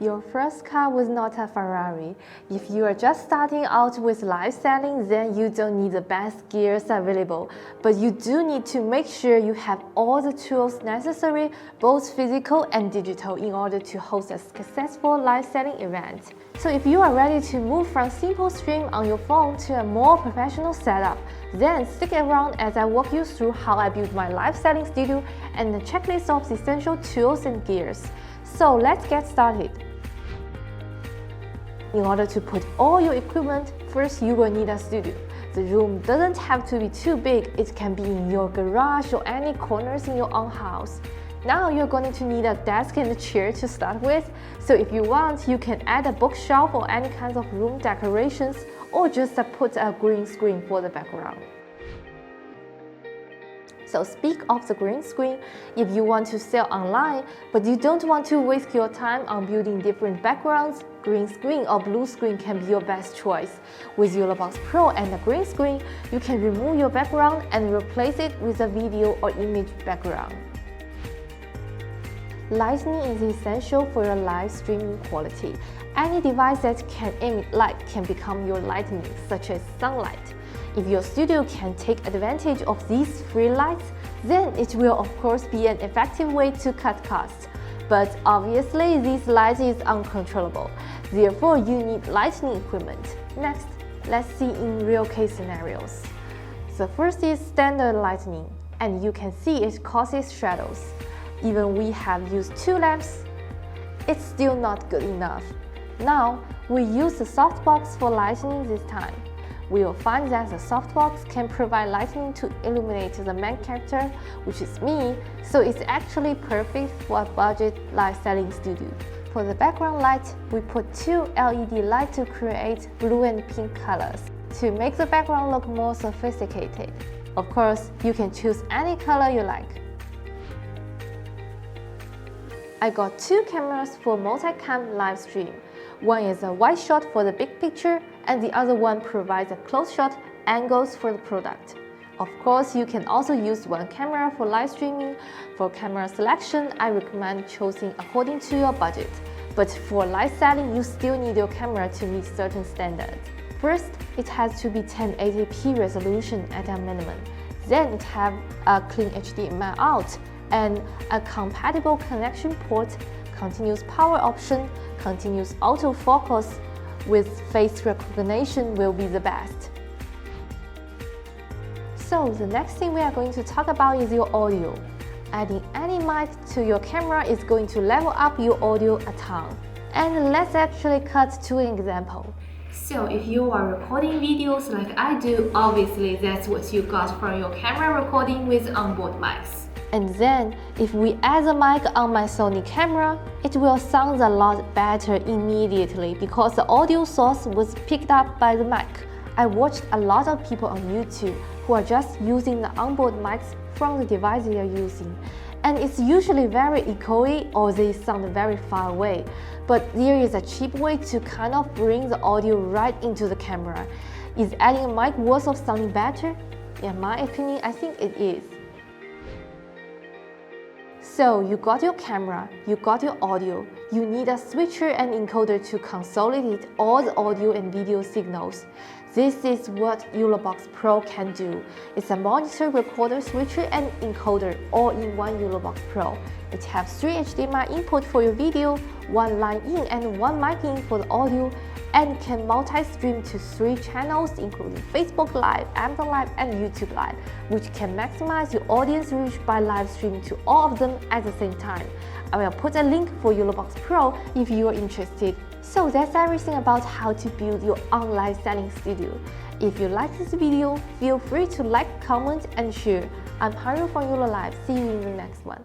Your first car was not a Ferrari. If you are just starting out with live selling, then you don't need the best gears available, but you do need to make sure you have all the tools necessary, both physical and digital, in order to host a successful live selling event. So if you are ready to move from simple stream on your phone to a more professional setup, then stick around as I walk you through how I built my live selling studio and the checklist of essential tools and gears. So let's get started. In order to put all your equipment, first you will need a studio. The room doesn't have to be too big, it can be in your garage or any corners in your own house. Now you're going to need a desk and a chair to start with, so if you want, you can add a bookshelf or any kinds of room decorations, or just put a green screen for the background. So speak of the green screen, if you want to sell online, but you don't want to waste your time on building different backgrounds, green screen or blue screen can be your best choice. With YoloBox Pro and the green screen, you can remove your background and replace it with a video or image background. Lighting is essential for your live streaming quality. Any device that can emit light can become your lightning, such as sunlight. If your studio can take advantage of these free lights, then it will of course be an effective way to cut costs. But obviously, this light is uncontrollable. Therefore, you need lighting equipment. Next, let's see in real case scenarios. The first is standard lighting, and you can see it causes shadows. Even we have used 2 lamps, it's still not good enough. Now, we use the softbox for lighting this time. We will find that the softbox can provide lighting to illuminate the main character, which is me, so it's actually perfect for a budget live selling studio. For the background light, we put 2 LED lights to create blue and pink colors, to make the background look more sophisticated. Of course, you can choose any color you like. I got 2 cameras for multi-cam live stream. One is a wide shot for the big picture, and the other one provides a close shot angles for the product. Of course, you can also use one camera for live streaming. For camera selection, I recommend choosing according to your budget. But for live selling, you still need your camera to meet certain standards. First, it has to be 1080p resolution at a minimum. Then it have a clean HDMI out and a compatible connection port, continuous power option, continuous autofocus with face recognition will be the best. So the next thing we are going to talk about is your audio. Adding any mic to your camera is going to level up your audio a ton. And let's actually cut to an example. So if you are recording videos like I do, obviously that's what you got from your camera recording with onboard mics. And then, if we add the mic on my Sony camera, it will sound a lot better immediately because the audio source was picked up by the mic. I watched a lot of people on YouTube who are just using the onboard mics from the device they are using. And it's usually very echoey or they sound very far away. But there is a cheap way to kind of bring the audio right into the camera. Is adding a mic worth of sounding better? In my opinion, I think it is. So you got your camera, you got your audio, you need a switcher and encoder to consolidate all the audio and video signals. This is what YoloBox Pro can do. It's a monitor, recorder, switcher and encoder all in one YoloBox Pro. It has 3 HDMI input for your video, 1 line in and 1 mic in for the audio, and can multi-stream to 3 channels including Facebook Live, Amazon Live and YouTube Live, which can maximize your audience reach by live streaming to all of them at the same time. I will put a link for YoloBox Pro if you are interested. So that's everything about how to build your online selling studio. If you like this video, feel free to like, comment and share. I'm Haru from YoloLiv. See you in the next one.